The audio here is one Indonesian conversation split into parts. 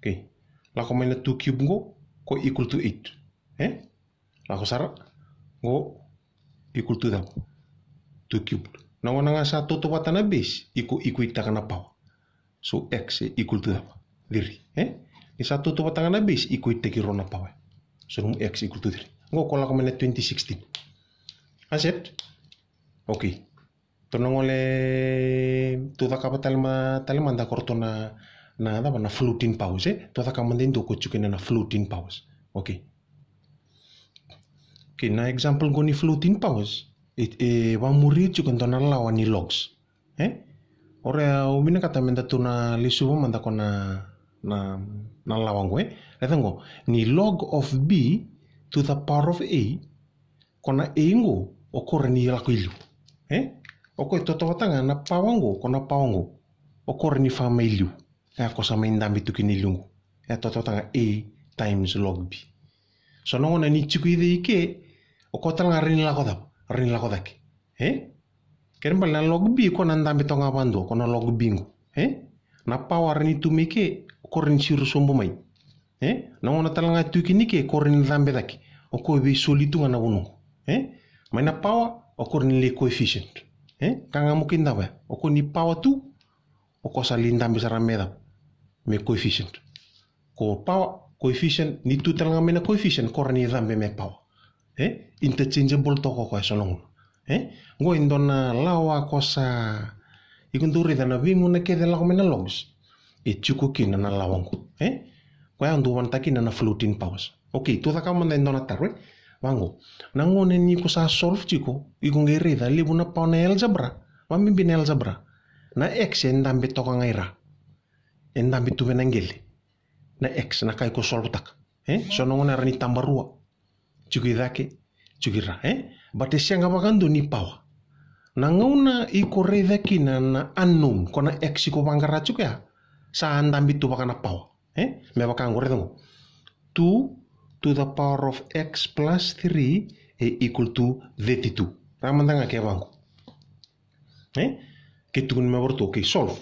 Okay. Lako may na 2 cube ngo ko equal to 8. Lako sara ngo equal to 2 cube. Nango na nga sa toto wata na base iko equate ka na power. So x equal to diri. Ni sa toto wata na base equate ki ro na power. So nung x equal to 3. Ngo ko lako may na 2016. Aset? Okay. To nangole to da ka talma da korto na floating powers to da ka mandendo ko chukena na floating powers. Okay. Okay, na example go ni floating powers wa muri chukon na lawa ni logs. Ore umina kata menda to na lisuwa manda ko na lawango letango ni log of b to the power of a kona a ngo okore ni lako ilu. Oko toto watanga na pawango kona pawango okore ni fama ilu. Ko sama indambi tukini lungu. Toto watanga a times log b. So no na ni chiku ide ike okotala nga rin lako daki. Keren bal na log b ko ndambi tonga bando kona log bingo. Na power ni tumike okore ni siru sombo mai. No na talanga tukini ke okore ni ndambi daki. Oko be solitu nga na unungu. Mai na power okore ni le coefficient. Kanga mukinda ba oko ni power tu oko sali ndambi sara meda me coefficient ko power coefficient ni tu talanga me na coefficient ko ni ndambi me power interchangeable to ko solong ngo indona lawa ko sa ikunduri dana vingu na kede la ko me na logs chuko kina na lawangu ko ya ndu wan takina na floating powers. Okay, to da ka manda indona tarwe wango nangone ni ko sa solve chiko ikunge reda libu na pa na algebra wamimbi na algebra na x endambi to ngaira endambi tu benangele na x na kai ko solve tak so nangone rani tambarua chiko idake chukira bate sianga bagando ni power nangona iko reda kina na unknown kona x ko bangara chuka sa endambi tu bakana power me bakango redo 2 to the power of x plus 3 equal to 32. Ramandanga ke bango. Kitun me borto ke solve.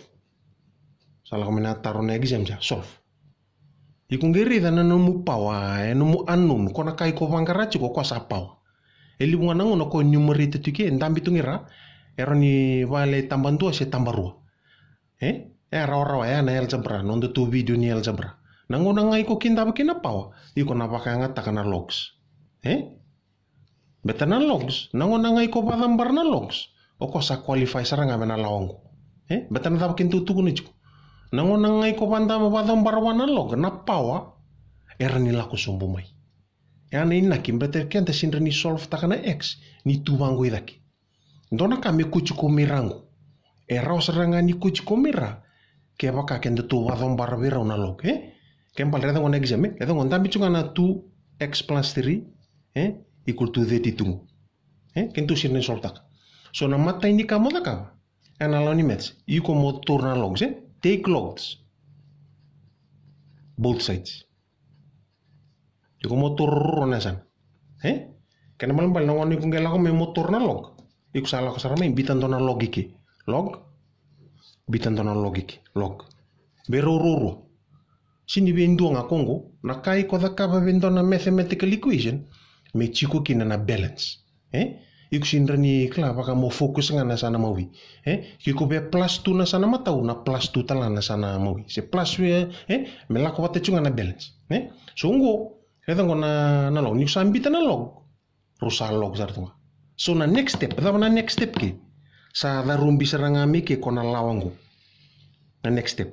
Sala ko na taro na exam ja solve. Ikungeri dana no mu power no mu unknown kona kai ko bangarachi ko sa power. Eli bunga nango no ko numerate tuke ndambi tungira eroni vale tambantua se tambarua. Era ora ya na algebra no ndo tu video ni algebra. Nango nangai ko kinda bakina power iko na bakanga takana logs betana logs nango nangai ko badambar na logs oko sa qualify saranga mena lawango betana tabakin tutugu nicho nango nangai ko badambar wana log na power era ni lako sombo mai yana inaki mbete kente sindre ni solve takana x ni tuwango idaki ndona kame kuchiko mirango era osaranga ni kuchiko mira ke baka kende tu badambar vera una log Kempal reda ngone exam reda ngon tambi chunga na 2x plus 3 equal to 32 kentu sirne soltak so na mata ini kamo da ka analoni mets iko mo turna logs take logs both sides iko mo turro na san kana malambal na ngoni kungela ko me mo turna log iko sala ko sarama imbitan dona logiki log bitan dona logiki log berororo Sini bendo nga Congo na kai ko da kaba bendo na mathematical equation me chiko kina na balance iku sindra ni kla baka mo focus nga na sana mawi kiko be plus 2 na sana matau na plus 2 tala na sana mawi se plus me la ko wate chunga na balance so ngo reda ngona na log ni sambita na log rusa log zartunga so na next step ke sa da rumbi saranga mi ke kona lawango na next step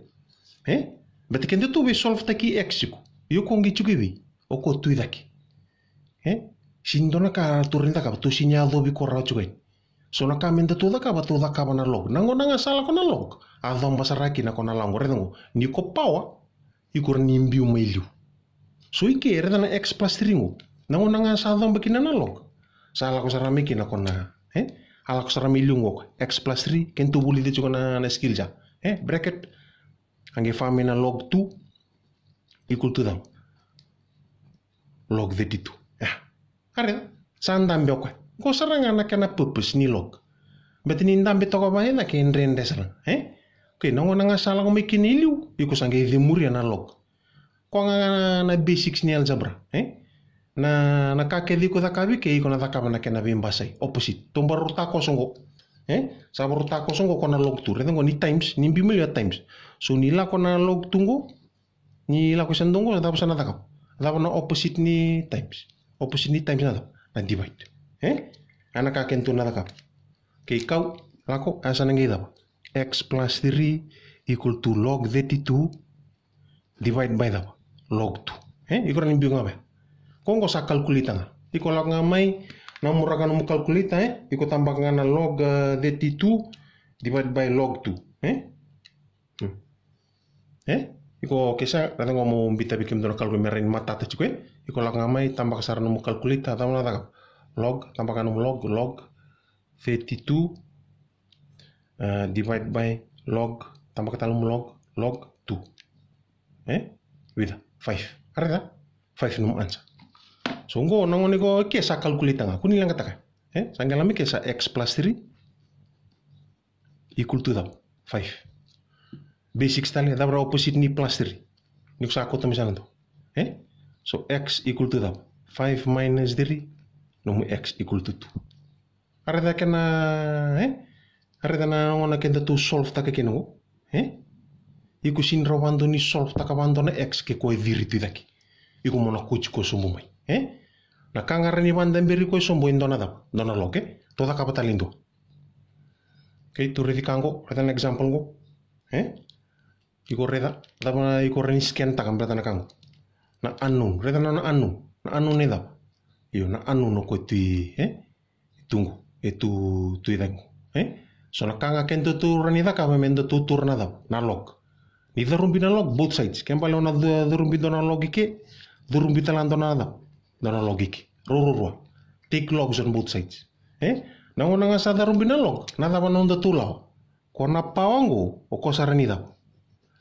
But kende tu we solve taki x ko. Yo kongi chukiwi. Oko tu idaki. Sindona ka turinda ka tu sinya do bi korra chukai. So na ka menda tu da ka na log. Nango nanga sala ko na log. Adom basaraki na ko na lango redango. Ni ko pawa ikur ni mbiu mailu. So ike reda na x plus 3 ngo. Nango nanga sa adom bakina na log. Sala ko sarami kina ko na ala ko sarami lungo x plus 3 kento buli de chukona na skill ja. Bracket Ange famina log 2 equal to them. Log 32. Kare, sandambe okwa. Ko saranga na kana purpose ni log. But ni ndambe toko ba na kenrende sarang. Okay, nango nanga sala ko mikini liu. Iko sange demuri na log. ko na basics ni algebra na kakedi ko takabi ke iko na takaba na kena bimbasai opposite tombaruta ko songo sabaruta ko songo ko na log 2 retengo ni times ni bimilio times so ni la ko na log tungo ni la ko sandongo na sana takap da na opposite ni times na divide ana kakentu na takap ke kau lako asa nangi da x plus 3 equal to log 32 divide by the log 2 iko ran biunga ba kongo sa kalkulita nga iko log ngamai namurakan mo kalkulita iko tambah nga na log 32 divide by log 2 iko kesa rata mo bita bikim dono kalkul merin mata ta chikwe iko log ngamai tambah kasaran mo kalkulita ta na ta log tambahkan mo log 32 divide by log tambah kata log 2 with 5 arada 5 num answer so ngo nangoni ko kesa kalkulita nga kuni lang kataka sangalami kesa x plus 3 equal to 5 basic style da opposite ni plus 3 ni ko sa ko tamisan to so x equal to 5 minus 3 num x equal to 2 arada kana arada na ngona kenda to solve ta kekeno iku sin rawando ni solve ta kawando na x ke ko virtu daki iku mona kuch ko sumbu mai na kangara ni banda mberi ko sombo indona dona log to da kapata lindo to redi kango reda na example go iko reda da iko reni scan ta kambata na kango na unknown reda na unknown ne da io na unknown no ko ti tungo tu idango so na kanga kento tu rani da ka mendo tu turna da na log ni da rumbi na log both sides kembali na da rumbi dona logike da rumbi talando na da dona logike rororwa take logs on both sides na ngona nga sa da rumbi na log na da banon da tulaw ko na pawango o ko sarani da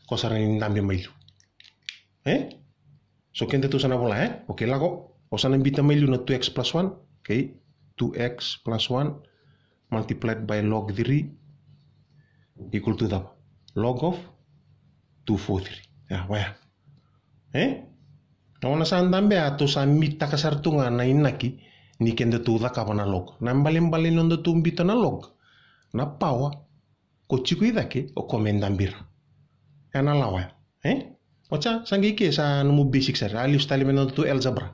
ko sarani ndambi mailu so kente tu sana bola okay lago o sana mbita mailu na 2x plus 1 okay 2x plus 1 multiplied by log 3 equal to the log of 243 ya waya na sa andambe ato sa mita kasartunga na inaki ni kende tu da kabana log na mbalin ondo tu mbita na log na pawa ko chiku idake o komendambira ya na lawa ocha sangi ke sa no basic sa ali ustali meno tu algebra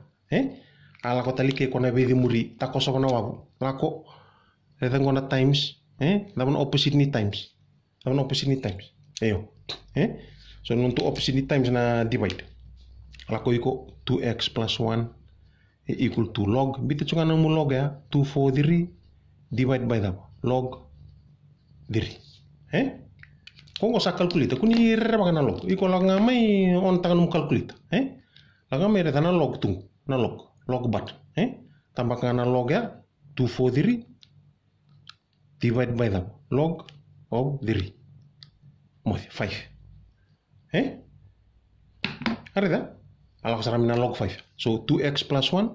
ala ko tali ke ko na bedi muri takoso ko na wabu lako retengo na times dapat opposite ni times ayo so untuk opposite ni times na divide lako iko 2x plus 1 equal to log bita chunga na mo log ya 243 divide by the log 3 kongo sa kalkulita kuni reba na log iko log ngamai on tangan mo kalkulita laga mai reta na log tung na log bat tambah na log ya 243 divide by the log of 3 5 arida ala ko saramina log 5 so 2x plus 1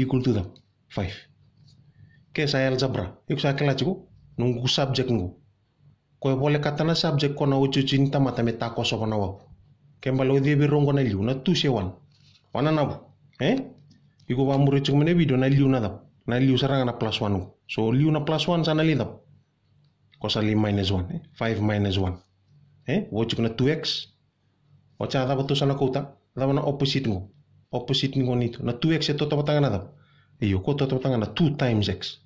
equal to the 5 ke sa algebra iko sa kala chiko nungu subject ngo ko boleh katana subject ko na ucu cinta mata meta ko so na wa kembalo di birongo na liu na 2 se 1 wana na iko wa muri chuk mene video na liu na da na liu sarang na plus 1 so liu na plus 1 sana lidap ko sa li minus 1 5 minus 1 wo chuk na 2x o cha da betul sana kota da na opposite ngo nito na 2x to tangan na da iyo ko to tangan na 2 times x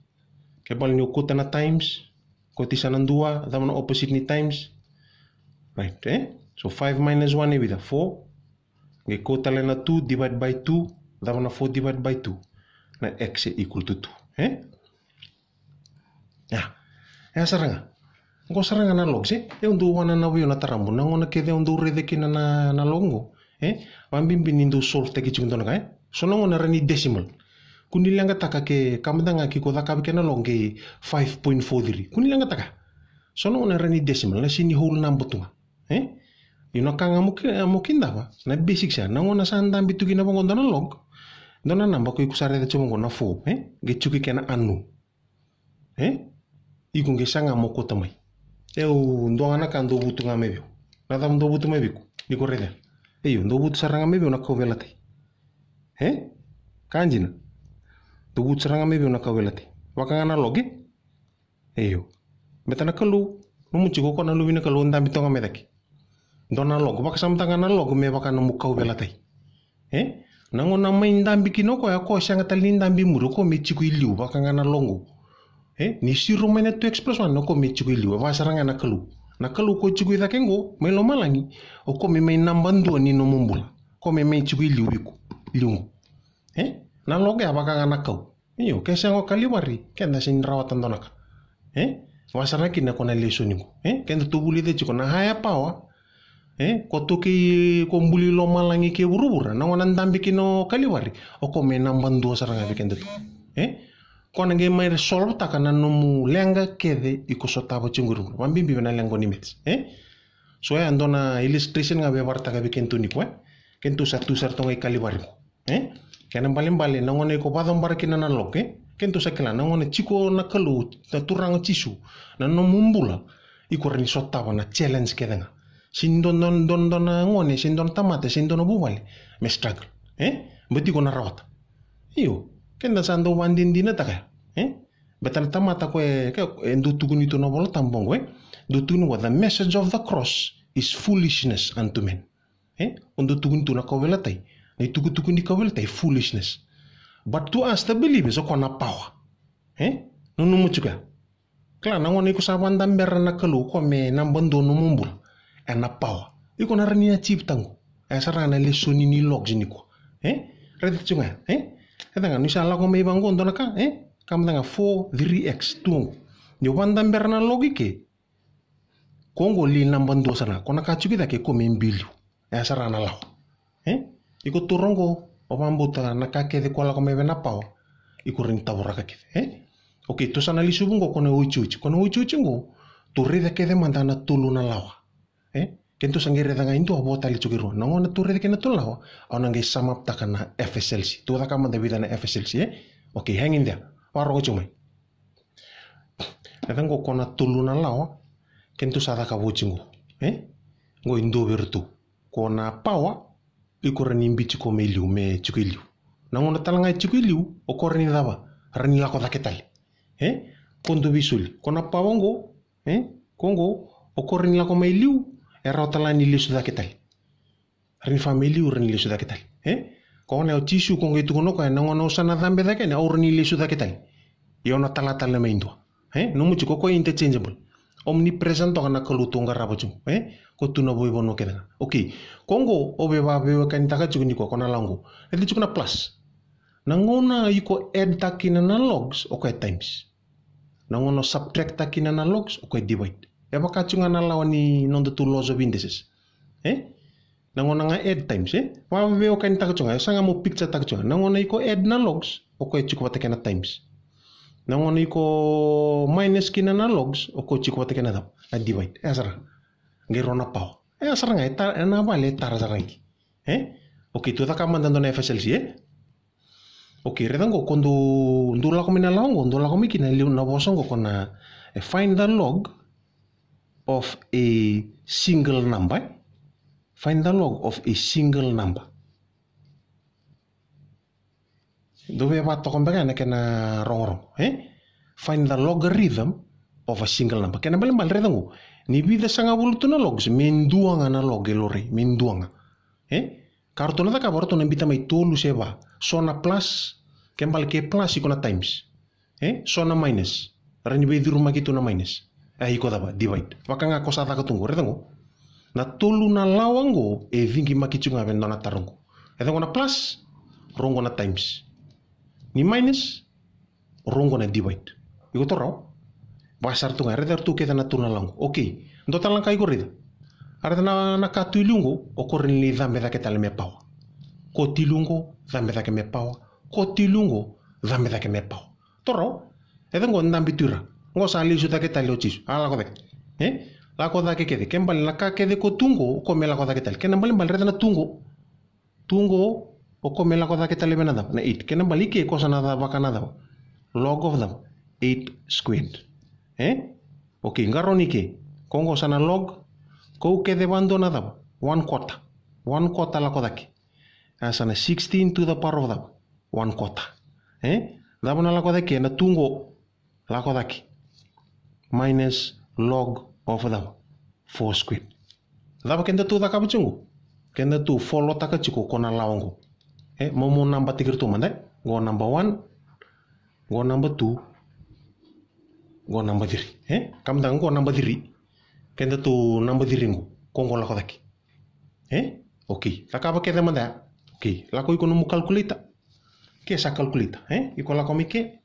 kebal ni kota na times ko ti sana 2 da na opposite ni times right so 5 minus 1 ibida 4 nge kota le na 2 divide by 2 da na 4 divide by 2 na x equal to 2 ya saranga ngo saranga na log se undu wana na wiyo na tarambu na ngona kede undu rede kina na longo wambimbi nindo solve teki chungtona kai so na ngona rani decimal kunilanga taka ke kamdanga ki ko daka ke na longe 5.43 kunilanga taka so na ngona rani decimal na sini whole number tunga yuna kanga mukinda ba na basic sa na ngona sa ndambi tu kina bongo na log dona namba ko ikusare de chungo na 4 ge chuki kena anu ikunge sanga moko tamai eu ndonga na kando butu nga mebio na dam do butu mebiku iko rede Eyo ndo wut saranga maybe una kavelate. Kanjina. Ndo wut saranga maybe una kavelate. Wakangana logi? Eyo. Betana kalu. Numuchiko ko na lubina kalu ndambi tonga medaki. Ndona log. Baka samtanga na log me baka namu kavelate. Nango na may ndambi kinoko ya ko siya nga tali ndambi muro ko me chiku iliu wakangana longo. Ni siru may neto express one no ko me chiku iliu. Wasaranga na kalu. Na kalu ko chiku ida kengo may lomalangi. O ko may nambando ni no mumbula. Ko may chiku iliu biku. Iliungo. Na loge abaka na kau. Iyo kesa ngo kaliwari kenda sin rawatan donaka. Wasaranga kina ko na leso ningo. Kenda tubuli de chiko na haya pawa. Ko toki ko mbuli lomalangi ke burubura na ngona ndambi kino kaliwari. O ko may nambando saranga bikenda to. Ko nange may resolve taka na nomu lenga kede iko sotabo chinguru. Wambimbi na lengo ni mets. So ya andona illustration nga bewarta ka bikentu ni kwa. Kentu satu sarto ngai kaliwari ko. Kena bale na ngone ko badon barakina na loke. Kentu sakela na ngone chiko na kalu na turang chisu na nomumbula iko reni sotabo na challenge kede nga. Sindon na ngone sindon tamate sindon buwale me struggle. Beti ko na rawata. Iyo. Kenda sando wandin dina taka. Betal tamata ko endu tukuni to no bolo tambong we. Dutun wa the message of the cross is foolishness unto men. Undu tukuni to na kawelatai. Ni tukuni kawelatai foolishness. But to us the believers ko na power. Nunu muchuka. Kla na ngone ko sa wandam berra na kalu ko me nambando no mumbul. Na power. Iko na rani achieve tango. Asara na lesoni ni logs ni ko. Redi chunga. Kadang nusa lago may banggo ndo naka kam tanga 4-3x tungo ni wandam berna logike kongo li nambando sana kona kachukida ke ko membilu sarana lao iko turongo obambuta nakake de kola ko mebe na pao iko rin tabura kake okay to sana li subungo kono uchuchi ngo to rede ke de mandana tuluna lawa kento sangere danga into abota li chukiru nangona turre ke na tulawa onange samap takana FSLC to taka manda vida na FSLC okay hang in there waro chumai edango kona tuluna lawa kento sada ka bochingo ngo indo bertu kona pawa ikorani mbichi ko meliu me chukiliu nangona talanga chukiliu okorani daba rani la ko daketali kondo bisuli kona pawango kongo okorani la ko meliu era talani le suda ketal rin family urin le suda ketal ko na tishu ko ngitu no ka nangono sana dambe da kene urni le suda ketal yo na talata le meindo no muchi ko interchangeable omnipresent to na kaluto ngarabo chum ko tuna boy bono kena okay kongo obe ba be kan taka chukuni ko na lango edi chukuna plus nangona iko add takina na logs o ko times nangono subtract takina na logs o ko divide eba kachunga na lawani non the two laws of indices nangona nga add times wa veo kan takachunga sanga mo picture takachunga nangona iko add na logs o ko chukwa takena times nangona iko minus kina na logs o ko chukwa takena da divide asara ngero na pao asara nga ta na vale tara zarangi okay to taka mandando na FSLC okay redango kondo ndula ko mina lango ndula ko mikina na bosongo kona find the log of a single number. Find the log of a single number. Dove va to kombaga na kena rong. Find the logarithm of a single number. Kena bal redango. Ni bida sanga bulutu na logs menduanga na log elore menduanga. Kartona da kabarto na bita mai tolu seba. Sona plus kembal ke plus ikona times. Sona minus. Rani be diruma gitu na minus. Iko daba divide wakanga kosata katungo redango na tolu na lawango vingi makichunga vendo na tarongo edango na plus rongo na times ni minus rongo na divide iko toro basar tunga redar tu keda na tuna lango okay ndo talang kai gorida arada na katulungo okorin li dhambe da ketale me pawa ko tilungo dhambe da ke me pawa ko tilungo dhambe da ke me pawa toro edango ndambi tura ngo sali suta ke tali ochis ala ko dek la ko da ke kede kembal la ka kede ko tungo ko me la ko da ke tal kenambal bal reda na tungo o ko me la ko da ke tali benada na 8 kenambal ike ko sana da bakana da log of them 8 squared okay ngaroni ke kongo sana log ko kede bando na da 1/4 1 quarter lakodaki. Asana 16 to the power of the 1 quarter. Dabana lakodaki na tungo lakodaki. Minus log of the 4 squared. Daba kenda tu daka bachungu. Kenda tu follow taka chiku kona lawango. Momo number tigir tu mandai. Go number 1. Go number 2. Go number 3. Kamdang go number 3. Kenda tu number 3 ngo. Kongo lakodaki. Okay. Lakaba keda manda. Okay. Lako iko numu calculita. Ke sa calculita. Iko lako mike.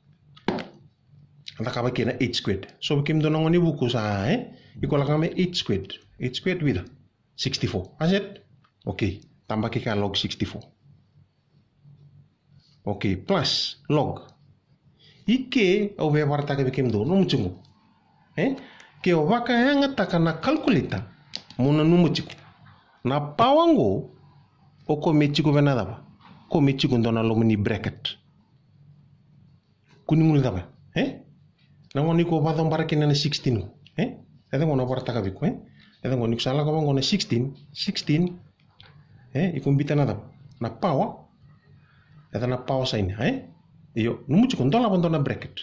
Lakaba kena 8 squared. So bikim do nangoni buku sa. Iko lako me 8 squared. 8 squared with 64. Aset? Okay. Tambah ke log 64. Okay. Plus log. Ike au be warta ke bikim do numu chungu. Ke o waka yanga taka na calculita. Muna numu chiku. Na pawango o ko mechiku venadaba. Ko mechiku ndona lomini bracket. Kuningul daba. Na ngoni ko badon barakina na 16. Eda ngona warta ka biku. Eda ngoni kusala ko ngona 16. 16. Ikum bitana daba. Na pawa. Eda na pawa sa ini. Iyo numu chiku ndola bandona bracket.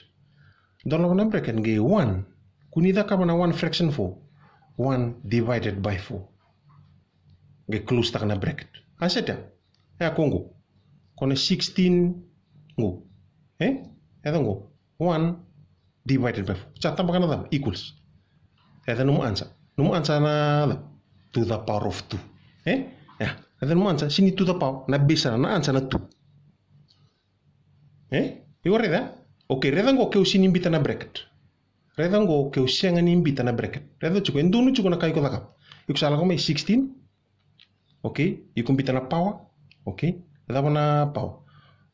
Ndola bandona bracket nge 1. Kunida ka na 1 fraction 4. 1 divided by 4. Nge close tak na bracket. Aseta. Kongo. Kone 16 ngo. Eda ngo 1 divided by 4. Cha tambah kana dam equals. Eda numu ansa. Numu ansa na dam to the power of 2. Eda numu ansa sini to the power na bisa na ansa na 2. Igo reda? Okay, reda ngo keu sini imbita na bracket. Reda ngo keu sianga ni imbita na bracket. Reda chuko endunu chuko na kaiko dakap. Iko sala ko may 16. Okay, ikum bita na power. Okay, reda na power.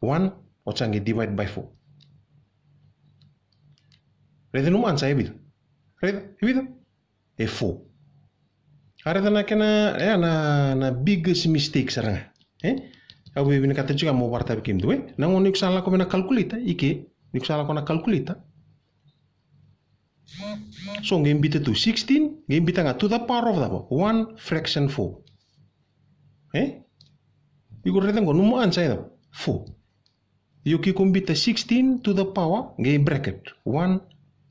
1 ochange divide by 4. Reda numu ansa ebida. Reda, ebida. 4. Areda na kena na biggest mistake saranga. Au bini kata juga mau warta bikim tu nangon nik sala ko na calculita ike nik sala ko na calculita. So ngem bita tu 16 ngem bita nga to the power of the 1 fraction 4. Iku reda ngo numu ansa ida 4. Yuki kumbita 16 to the power ngem bracket 1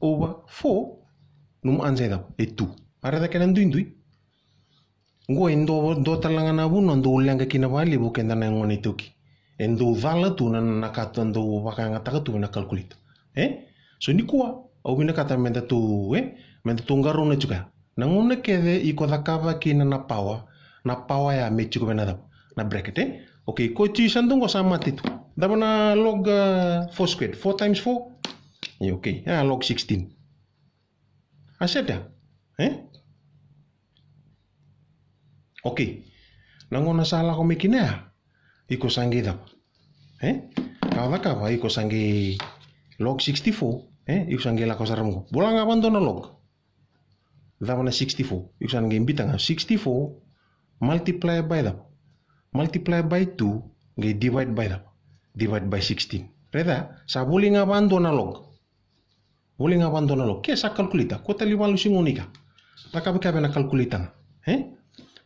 over 4 numu ansa ida 2. Areda kenan duindui. Ngo endo do talanga na buno ndo ulenga kina bali bukenda na ngoni tuki. Endo vala tu na nakata ndo wakanga taka tu na calculate. So ni kuwa au bina kata menda tu menda tu ngaro na juga. Nangone kede iko dakava kina na power ya mechi ko bena na bracket. Okay, ko chi sandungo sama titu. Daba na log 4 squared. 4 times 4. Okay, log 16. Aseta. Okay. Nangona sala ko mikina. Iko sangi dap. Kau kapa iko sangi log 64. Iko sangi la cosa ramgo. Bolang abandona log. Dapa na 64. Iko sangi imbitanga 64 multiply by dap. Multiply by 2 nge divide by dap. Divide by 16. Reda sa boling abandona log. Boling abandona log. Ke sa calculita. Ko tali walu singonika. Lakabe na calculita.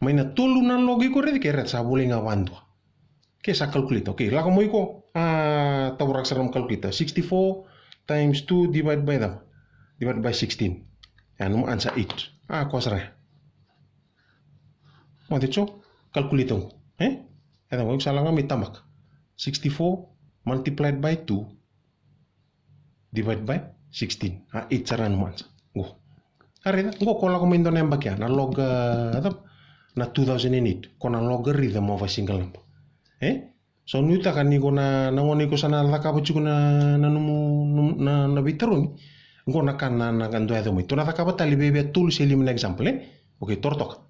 Maina tolu na logi ko redi keret sa boling abandua. Ke sa calculita. Okay, lako mo iko taburak sa ram calculita. 64 times 2 divide by that. Divide by 16. Yan mo ansa 8. Ko sara. Mo dicho calculita mo. Eda mo sa lang may tamak. 64 multiplied by 2 divide by 16. 8 saran mo ansa. Go. Arida, go ko lako mo indo na mbakya na log na 2008 kona logarithm of a single number. So nuta kan ni kona nangoni ko sana lakabu chuko na numu na bitaruni ngona kan na kan do ado mo. To na takaba tali bebe tool selim na example. Okay, tortok.